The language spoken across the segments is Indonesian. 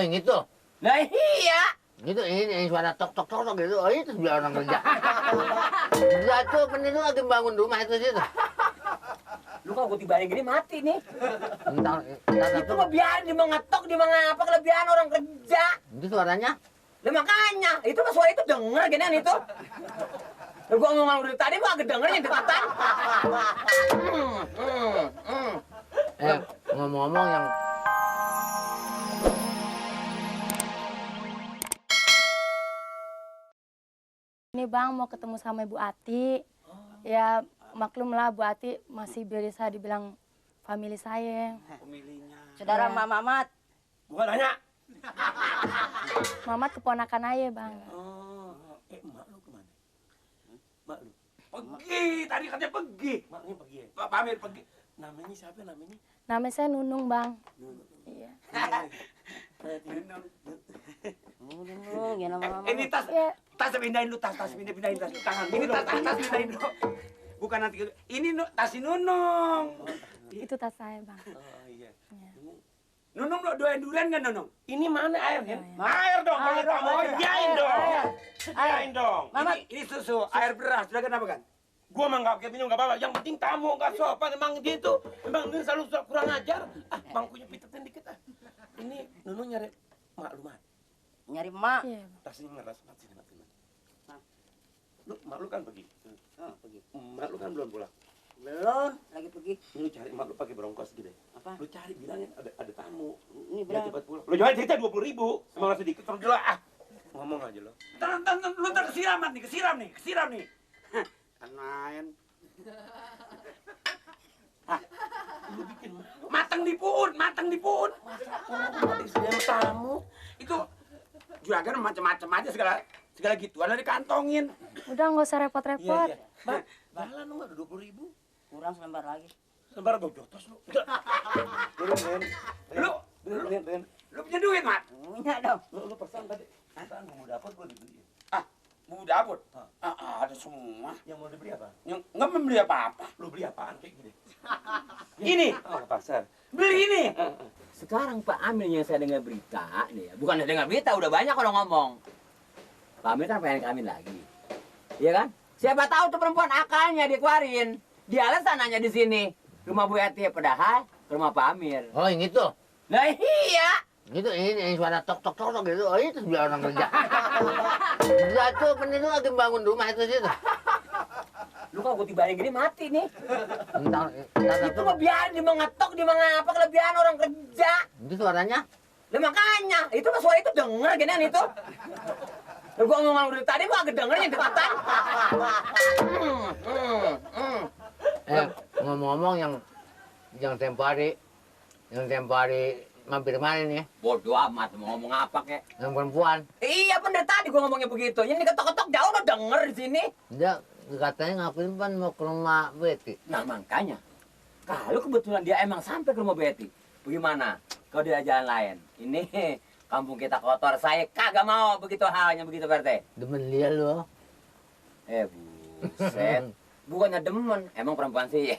Yang itu. Nah iya. Itu ini suara tok tok tok tok gitu. Oh itu biar orang kerja. Enggak tuh, penduduk lagi bangun rumah itu situ. Lu kalau gue tibain gini mati nih. Entar Itu mah biarin dia mengetok, dia mengapa kelebihan orang kerja. itu suaranya. Lah makanya, itu mah suara itu denger ginian itu. Lah gua ngomong dari tadi gua agak dengernya deketan. Ngomong-ngomong yang Ini Bang mau ketemu sama Ibu Ati. Ya maklum lah Bu Ati masih bisa dibilang famili saya. Pemilihnya. Saudara Ya. Mak Mamat. Gua nanya. Mamat keponakan aja Bang. Oh, emak lu kemana? Mak lu? Pergi, tadi katanya pergi. Maknya pergi ya? Pak Pamir pergi. Namanya siapa namanya? Nama saya Nunung Bang. Nunung. Iya. Nunung. Nunung, ya nama Mama. Ini tas, Ya. tas pindahin lu, tas pindahin tas. Tangan. Ini tas pindahin lu. Bukan nanti. Ini tas si Nunung. Itu tas saya Bang. Oh iya. Ya. Nunung doain durian kan Nunung? Ini mana airnya? Ya. Air dong, kalau Air dong, kamu air. sediain dong. Sediain dong. Mama. Ini susu, air beras, sudah kenapa kan? Gua mah nggak pakai minum nggak apa-apa. Yang penting tamu nggak sopan. Emang dia itu, emang dia selalu kurang ajar. Bangkunya pitetin dikit ah. Ini Nunung nyari maklumat. Nyari Mak. Iya Bang. Tasnya ngeras mati. Mak lu kan pergi. Pergi. Mak lu kan belum pulang. Belum, lagi pergi. Ini lu cari mak lu pakai bronkos gitu. Apa? Lu cari bilangin ada tamu. Ini Biar berapa? cepat pulang. Lu jual cerita 20.000. Emang sedikit terus dulu ah. Ngomong aja lo. Lu kesiram nih. Kanain. Lu bikin matang di puun. Dia tamu. Itu juragan macam-macam aja segala gituan dari kantongin. Udah nggak usah repot-repot. Bang, jalan lu ada 20.000. Kurang selembar lagi. Lembar gue jotos lu. Lu punya duit, Mat? Punya dong. Lu pesan tadi. Pesan bumbu dapur gue dibeli. Ah, bumbu dapur? Ada semua. Yang mau dibeli apa? Yang nggak membeli apa-apa. Lu beli apaan kayak gini? Ini. Oh, pasar. Beli ini. Sekarang Pak Amir yang saya dengar berita nih ya, bukan dengar berita, udah banyak orang ngomong. Pak Amir kan pengen kawin lagi. Iya kan? Siapa tahu tuh perempuan akalnya dikeluarin. Dia alasannya di sini. Rumah Bu Eti padahal ke rumah Pak Amir. Oh yang itu. Lah iya. Itu ini suara tok tok tok tok gitu. Oh itu biar orang kerja. Enggak tuh, penduduk lagi bangun rumah itu situ. Lu kalau gue tibain gini mati nih. Entar Itu mah biarin dia mengetok, dia mengapa kelebihan orang kerja. itu suaranya. Lah makanya, itu mah suara itu denger ginian itu. Lah gua ngomong dari tadi gua agak dengernya deketan. Ngomong-ngomong yang tempo hari mampir kemarin ya, Bodoh amat mau ngomong apa kek. yang perempuan. Iya bener tadi gua ngomongnya begitu. Ini diketok-ketok jauh udah denger di sini. Dia katanya ngapain pan mau ke rumah Betty. Nah makanya, kalau kebetulan dia emang sampai ke rumah Betty, bagaimana? Kalau dia jalan lain, ini kampung kita kotor, saya kagak mau begitu halnya begitu Pak RT. Demen dia lo. Buset, bukannya demen, emang perempuan sih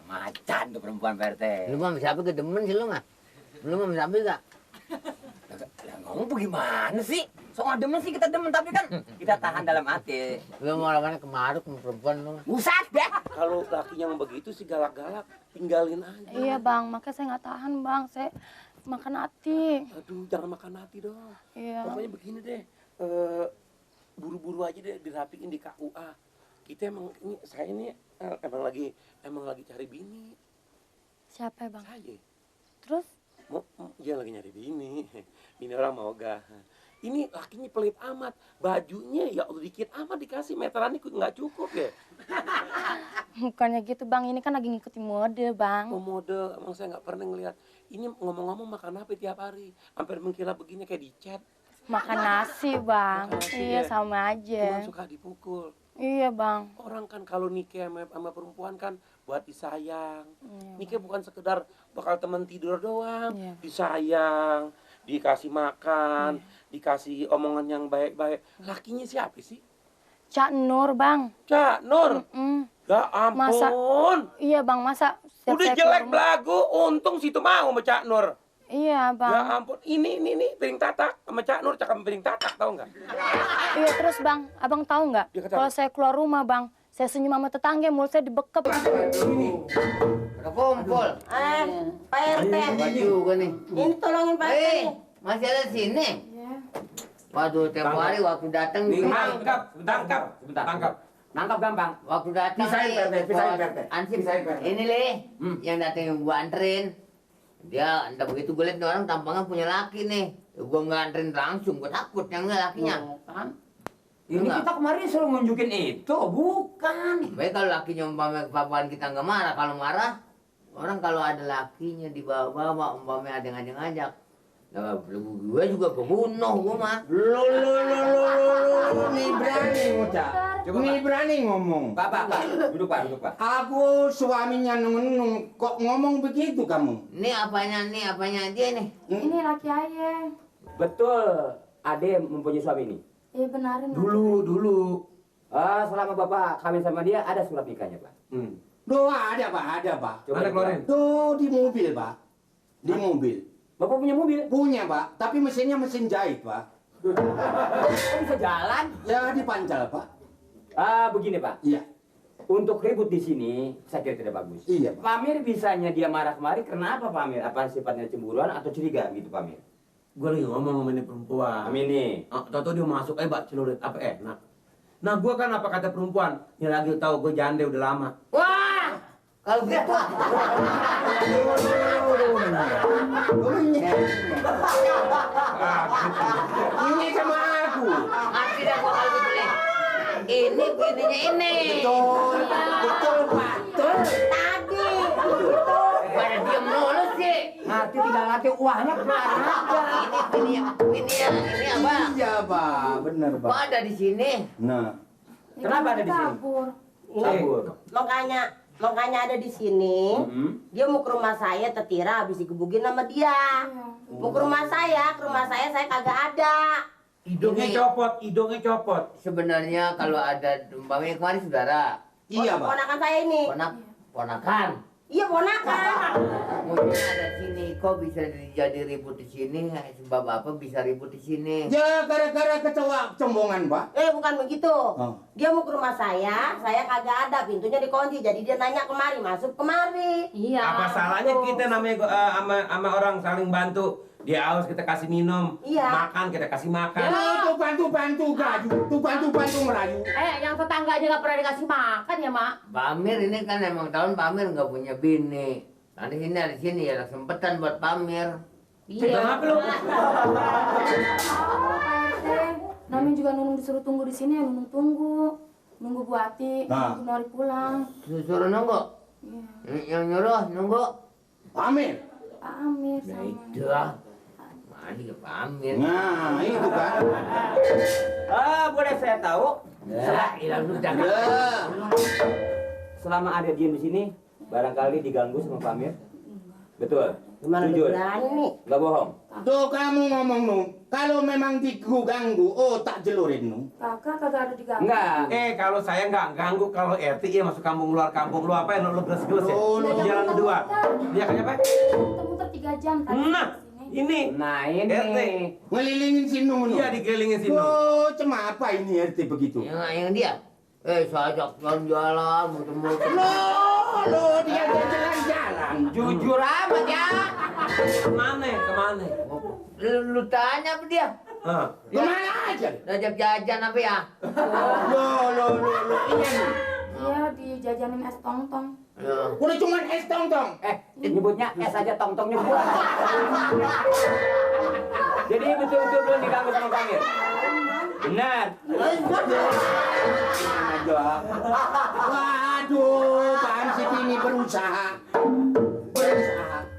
macan tuh perempuan Pak RT. Lu mah siapa ke demen sih lu mah? Lu mah siapa gak? Lah ngomong bagaimana sih? Soal demen sih kita demen, tapi kan kita tahan dalam hati. Lu mau lawannya kemaruk sama perempuan lu mah. Buset deh! Kalau lakinya yang begitu sih galak-galak, tinggalin aja. Iya Bang, makanya saya nggak tahan Bang. Saya makan hati. Aduh, jangan makan hati dong. Iya. Pokoknya begini deh, buru-buru aja deh dirapiin di KUA. Kita saya ini emang lagi cari bini. Siapa ya Bang? Saya, Terus? dia lagi nyari bini. Bini orang mau gak. Ini lakinya pelit amat, bajunya ya Allah dikit amat dikasih meteran ini nggak cukup ya. Bukannya gitu Bang, ini kan lagi ngikutin mode Bang. Oh mode, emang saya nggak pernah ngeliat. Ini ngomong-ngomong makan apa tiap hari? Hampir mengkilap begini kayak di chat. Makan nasi Bang. Makan nasi, Iya ya. sama aja. Cuma suka dipukul. Iya Bang. Orang kan kalau nikah sama perempuan kan buat disayang. Iya, Nikah bukan sekedar bakal teman tidur doang. Iya. Disayang, dikasih makan, dikasih omongan yang baik-baik. Lakinya siapa sih? Cak Nur Bang. Cak Nur. Mm-mm. Ya ampun. Iya Bang, masa Udah saya jelek keluar rumah- belagu, untung situ mau sama Cak Nur. Iya, Ya Bang. ampun, ini piring tatak sama Cak Nur cakap piring tatak tahu nggak? Iya, terus Bang, Abang tahu nggak? Iya, kata Kalau apa? saya keluar rumah, Bang, saya senyum sama tetangga, mulut saya dibekep. Udah kumpul. Pak RT. Hebat juga nih. Ini tolongin Pak RT. Masih ada di sini. Iya. Waduh, tempo hari waktu datang. Tangkap. Nangkap gampang. Waktu datang. Pisahin, Pak RT, pisahin, Pak RT. Ansip. Pisahin, Pak RT. Ini Le, yang datang gua anterin. Dia entah begitu gue liat nih orang tampangnya punya laki nih. Gua nggak anterin langsung, gua takut yang nggak lakinya. Kan? Ini Enggak. kita kemarin suruh nunjukin itu, bukan. Baik kalau lakinya umpamanya kepapuan kita nggak marah, kalau marah orang kalau ada lakinya dibawa-bawa umpamanya ada yang ngajak. Nah, gue juga kebunuh gue mah. Lo, nih berani ngucap. Coba, Nih Pak. berani ngomong. Pak, duduk Pak. Aku suaminya nung kok ngomong begitu kamu? Ini apanya dia nih? Ini laki ayah. Betul, Ade mempunyai suami ini. Iya, benarin. Dulu. Selama Bapak kawin sama dia, ada surat nikahnya, Pak. Doa ada Pak. Coba Ada keluarin. Tuh di mobil Pak. Di mobil. Bapak punya mobil? Punya Pak, tapi mesinnya mesin jahit Pak. Kok bisa jalan? Ya dipancal Pak. Begini, Pak. Iya. Untuk ribut di sini, saya kira tidak bagus. Iya Pak. Pamir bisanya dia marah kemari, kenapa Pamir? Apa sifatnya cemburuan atau curiga gitu, Pamir? Gue lagi ngomong sama ini perempuan. Amin nih. Tau dia masuk, bak celurit, apa enak. Nah gue kan apa kata perempuan, yang lagi tahu gue jande udah lama. Wah, kalau gitu. Ini sama aku. Ngerti dah gua kalau gitu nih. Ini bininya ini. Betul Pak. Betul. Tadi. Pada diem mulu sih. Ngerti tidak ngerti uangnya kemana aja. Ini apa? Iya Pak, benar Kok Pak. ada di sini? Nah. Kenapa ada di sini? Kabur. Sabur. Makanya ada di sini. Dia mau ke rumah saya, tetira habis digebukin sama dia. Mau ke rumah saya saya kagak ada. Hidungnya copot. Sebenarnya kalau ada umpamanya kemarin saudara, Iya Pak. Ponakan saya ini. ponakan. Iya ponakan. Mungkin ada di sini, kok bisa jadi ribut di sini? Sebab apa bisa ribut di sini? Ya gara-gara kecoa cembongan Pak. Bukan begitu. Oh. Dia mau ke rumah saya kagak ada, pintunya dikunci. Jadi dia nanya kemari, masuk kemari. Iya. Apa salahnya kita namanya sama orang saling bantu. Dia haus kita kasih minum, Iya. makan kita kasih makan. Tuh bantu ngerayu. Tuh bantu ngerayu. Yang tetangga aja nggak pernah dikasih makan ya, Mak? Pamir ini kan emang tahun Pamir nggak punya bini. Nanti sini ada sini ya kesempatan buat Pamir. Kenapa lu? Pak RT, namanya juga Nunung disuruh tunggu di sini ya, Nunung tunggu. Nunggu Bu Ati, Nah. nunggu Nori pulang. Suruh nunggu. Iya. Yang nyuruh nunggu. Pamir. Pak Amir Nah sama. itu ah. Mana ya Pamir? Nah, itu kan. Boleh saya tahu? Hilang lu dah. Selama ada diem di sini, barangkali diganggu sama Pamir. Betul. Gimana Jujur. berani nih? Nggak bohong. Tuh kamu ngomong Nung, kalau memang diganggu, tak jelurin Nung. Kakak kagak ada diganggu. Enggak. Kalau saya nggak ganggu, kalau RT ya masuk kampung luar kampung lu apa yang lu geles-geles ya? Loh, Di jalan kedua. Dia kayak apa? Muter-muter 3 jam tadi Nah, sini. ini. Nah ini. RT. Ngelilingin si Nung. Iya dikelilingin sini. Oh, cuma apa ini RT begitu? Yang dia. Saya ajak jalan-jalan, muter-muter. Loh, dia jalan-jalan. Jujur amat ya. Kemana? Lu tanya apa dia? Hah. Kemana aja? Ngajak jajan apa ya? Loh, iya nih. Iya, dijajanin es tong-tong. Udah cuma es tong-tong. Nyebutnya es aja tong-tongnya buah. Jadi betul-betul belum diganggu sama Pamir. Benar. Waduh, Pak Ansip ini berusaha.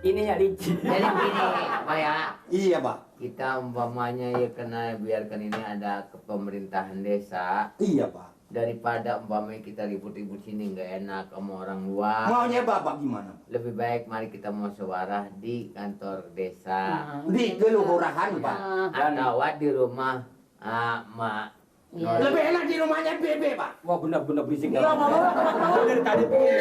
Ininya licin. Jadi begini, Pak ya. Iya, Pak. Kita umpamanya ya kena biarkan ini ada ke pemerintahan desa. Iya, Pak. Daripada umpamanya kita ribut-ribut sini nggak enak sama orang luar. Maunya Bapak gimana? Lebih baik mari kita musyawarah di kantor desa. Di kelurahan, Pak. Atau di rumah Mak Iya. Lebih enak di rumahnya Bebe, Pak. Wah benar-benar berisik. Iya, ngomong Dari tadi begini.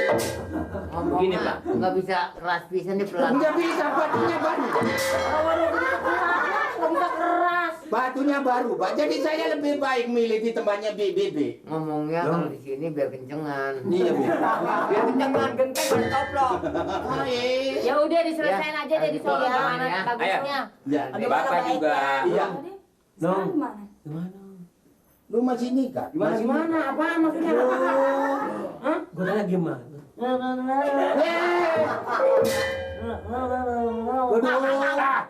Ngomong Gini, Pak. nggak bisa keras pisan nih pelan. Nggak bisa, batunya baru. nggak bisa keras. Batunya baru, Pak. Jadi saya lebih baik milih di tempatnya Bebe. Ngomongnya kalau di sini biar kencengan. Iya, Bebe. Biar kencengan genteng pada toplok. Oh, iya. Ya udah diselesain aja deh di Gitu sono ya. gimana Ya. bagusnya. Ya. Ada bapak juga. Iya. Nong. Gimana? Gimana? Lu masih nikah? Gimana gimana? Apaan maksudnya? Hah? Gue tanya gimana? Waduh.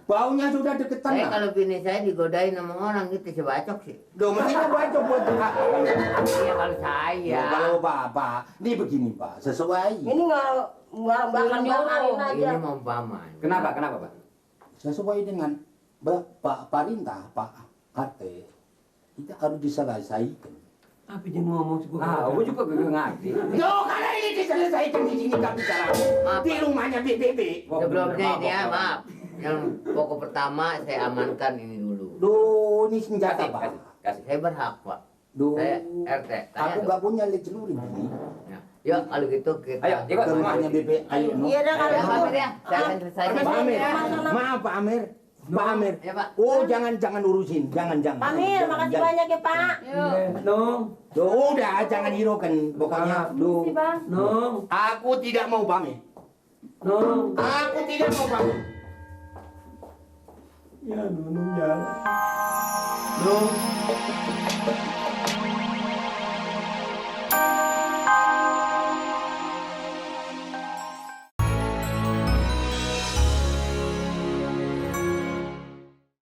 Baunya sudah deketan. Saya Pak. kalau bini saya digodain sama orang gitu sebacok sih. Duh, mestinya bacok buat Iya kalau saya. Ya, kalau Bapak, ini begini Pak, sesuai. Ini nggak bakal-bakalin aja. Ini mau paman. Kenapa? Kenapa, Pak? Sesuai dengan Pak Perintah, Pak Karte, kita harus diselesaikan. Apa dia ngomong sih? Ah, gue juga gak ngerti. Duh, karena ini diselesaikan di sini nggak bisa lagi. Di rumahnya BBB. Sebelumnya ini ya maaf. Yang pokok pertama saya amankan ini dulu. Duh, ini senjata Pak. Kasih. Saya berhak Pak. Duh, Saya RT. Tanya aku dong. nggak punya lek celurit ini. Ya. Yuk kalau gitu kita. Ayo, ikut Ke semua. rumahnya BB, ayo. no. Iya dah kalau Ya, gitu. Pak Amir ya. Saya akan selesaikan. Pak Amir, maaf Pak Amir. Pak Amir. Ya Pak. Oh, jangan urusin, jangan. Pamir, makasih banyak ya Pak. Nong. Duh, udah, jangan hiraukan. Pokoknya, duh. Nong. Aku tidak mau pamit. Nong. Aku tidak mau pamit. Ya, Nong, jangan. Nong.